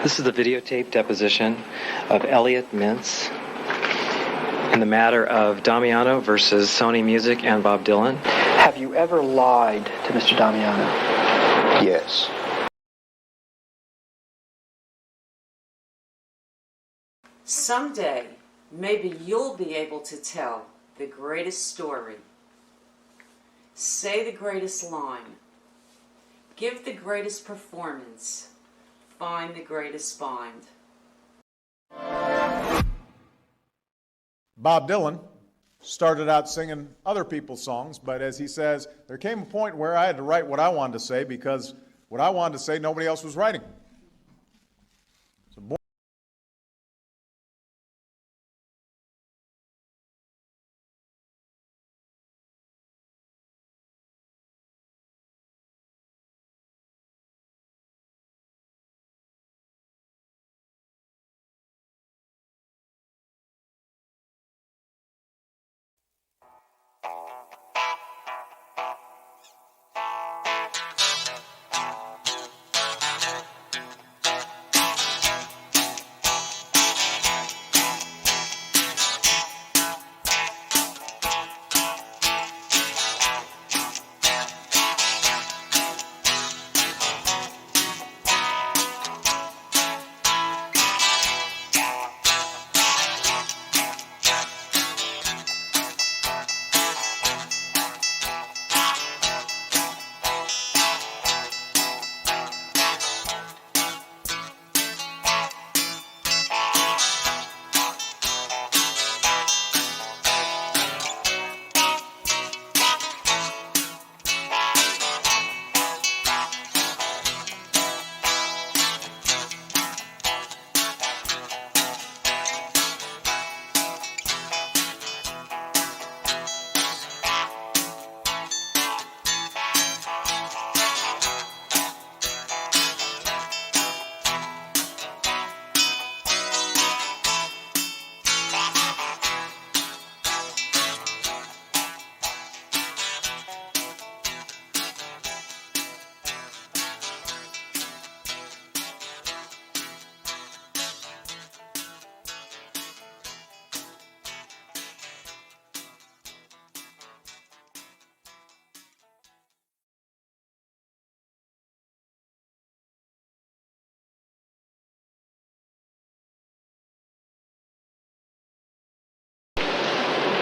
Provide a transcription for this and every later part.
This is the videotape deposition of Elliot Mintz in the matter of Damiano versus Sony Music and Bob Dylan. Have you ever lied to Mr. Damiano? Yes. Someday, maybe you'll be able to tell the greatest story. Say the greatest line. Give the greatest performance. Find the greatest find. Bob Dylan started out singing other people's songs, but as he says, there came a point where I had to write what I wanted to say because what I wanted to say nobody else was writing. So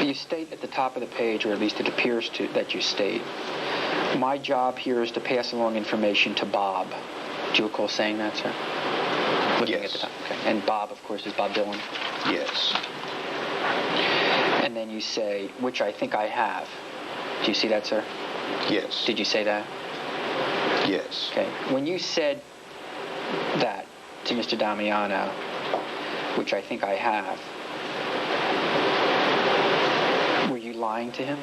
You state at the top of the page, or at least it appears to that you state, my job here is to pass along information to Bob. Do you recall saying that, sir? Looking Yes. at the top. Okay. And Bob, of course, is Bob Dylan. Yes. And then you say, which I think I have. Do you see that, sir? Yes. Did you say that? Yes. Okay. When you said that to Mr. Damiano, which I think I have, were you lying to him?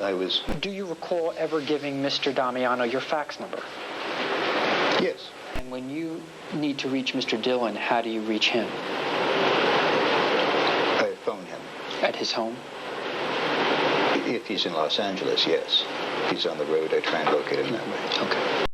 I was. Do you recall ever giving Mr. Damiano your fax number? Yes. And when you need to reach Mr. Dylan, how do you reach him? I phone him. At his home? If he's in Los Angeles, yes. If he's on the road, I try and locate him that way. Okay.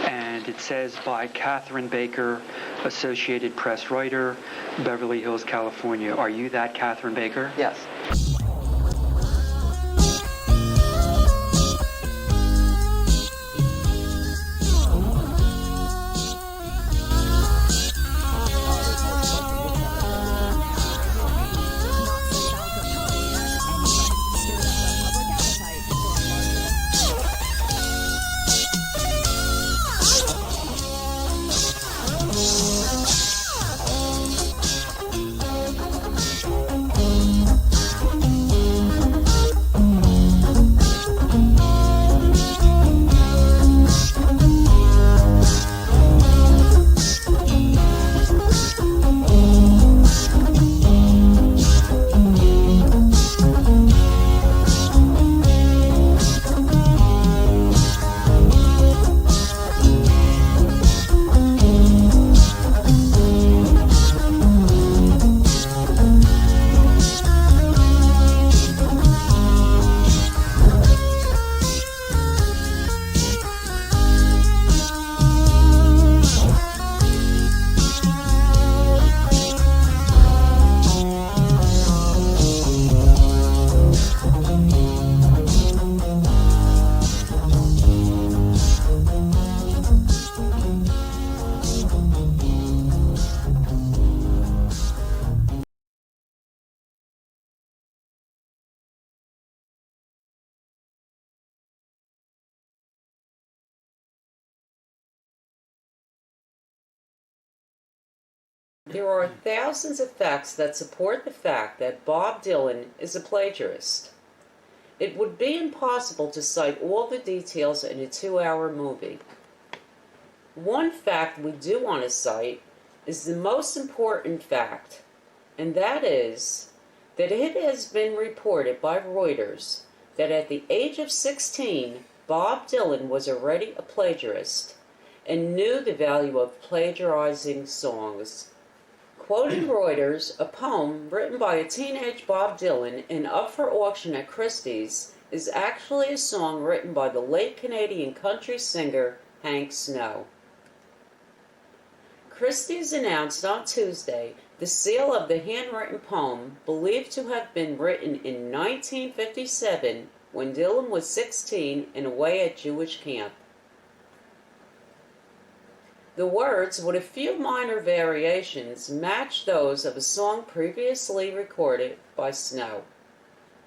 And it says by Catherine Baker, Associated Press writer, Beverly Hills, California. Are you that Catherine Baker? Yes. There are thousands of facts that support the fact that Bob Dylan is a plagiarist. It would be impossible to cite all the details in a 2-hour movie. One fact we do want to cite is the most important fact, and that is that it has been reported by Reuters that at the age of 16, Bob Dylan was already a plagiarist and knew the value of plagiarizing songs. Quoting Reuters, a poem written by a teenage Bob Dylan and up for auction at Christie's is actually a song written by the late Canadian country singer Hank Snow. Christie's announced on Tuesday the sale of the handwritten poem, believed to have been written in 1957 when Dylan was 16 and away at Jewish camp. The words, with a few minor variations, match those of a song previously recorded by Snow,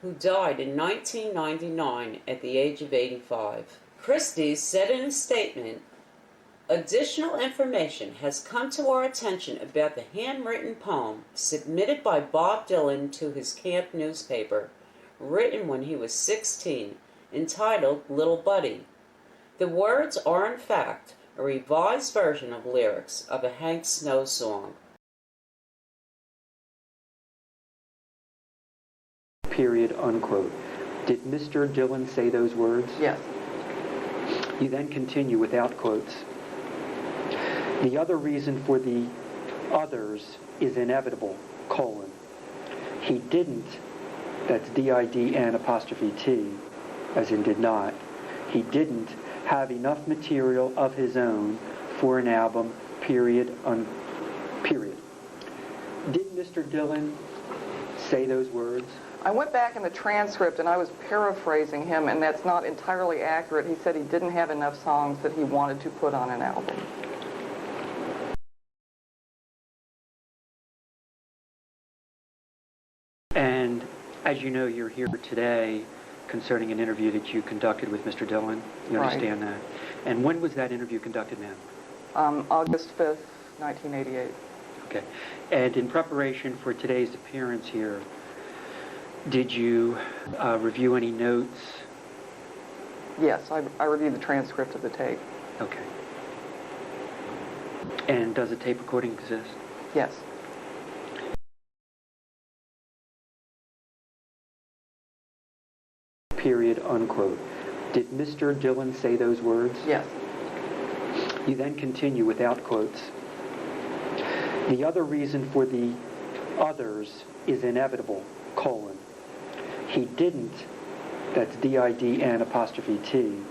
who died in 1999 at the age of 85. Christie's said in a statement, "Additional information has come to our attention about the handwritten poem submitted by Bob Dylan to his camp newspaper, written when he was 16, entitled Little Buddy. The words are, in fact, a revised version of lyrics of a Hank Snow song." Period, unquote. Did Mr. Dylan say those words? Yes. You then continue without quotes. The other reason for the others is inevitable, colon. He didn't, that's D-I-D-N apostrophe T, as in did not, he didn't have enough material of his own for an album, period, period. Did Mr. Dylan say those words? I went back in the transcript and I was paraphrasing him, and that's not entirely accurate. He said he didn't have enough songs that he wanted to put on an album. And as you know, you're here today concerning an interview that you conducted with Mr. Dylan. You understand that? And when was that interview conducted, ma'am? August 5th, 1988. Okay. And in preparation for today's appearance here, did you review any notes? Yes, I reviewed the transcript of the tape. Okay. And does a tape recording exist? Yes. Period, unquote. Did Mr. Dylan say those words? Yes. You then continue without quotes. The other reason for the others is inevitable, colon. He didn't, that's D-I-D-N apostrophe T,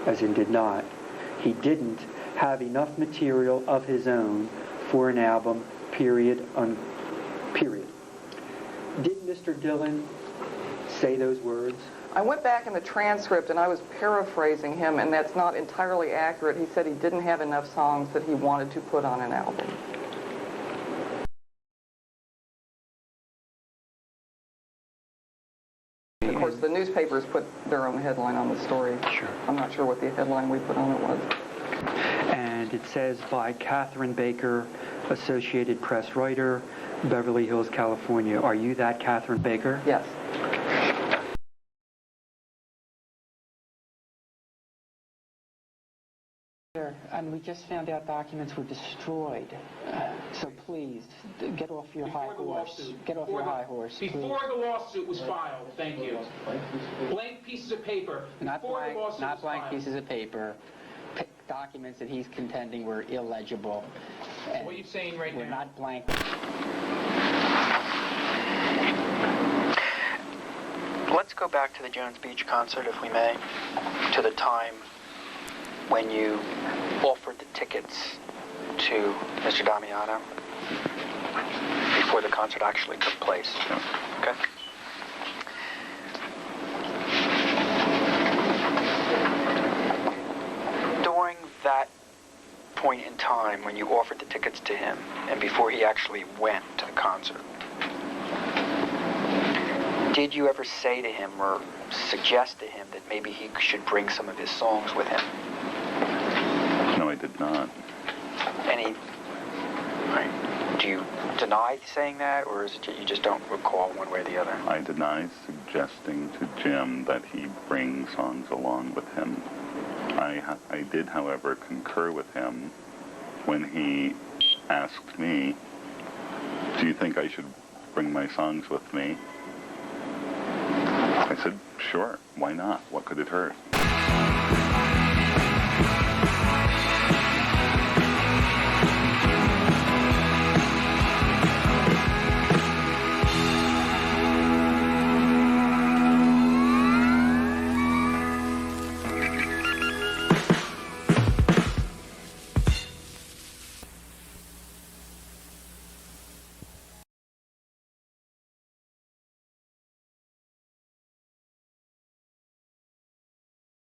as in did not, he didn't have enough material of his own for an album, period, period. Did Mr. Dylan say those words? I went back in the transcript and I was paraphrasing him, and that's not entirely accurate. He said he didn't have enough songs that he wanted to put on an album. Of course, the newspapers put their own headline on the story. Sure. I'm not sure what the headline we put on it was. And it says by Catherine Baker, Associated Press writer, Beverly Hills, California. Are you that Catherine Baker? Yes. And we just found out documents were destroyed. So please, get off your high horse. Get off your high horse, please. Before the lawsuit was filed, thank you. Blank pieces of paper. Not Before the blank, lawsuit not was blank filed. pieces of paper. Documents that he's contending were illegible. And What are you saying right were now? not blank. Let's go back to the Jones Beach concert, if we may, to the time when you offered the tickets to Mr. Damiano before the concert actually took place. Okay? During that point in time when you offered the tickets to him and before he actually went to the concert, did you ever say to him or suggest to him that maybe he should bring some of his songs with him? No, I did not. Any, right, do you saying that, or is it you just don't recall one way or the other? I deny suggesting to Jim that he bring songs along with him. I did, however, concur with him when he asked me, do you think I should bring my songs with me? I said, sure, why not? What could it hurt?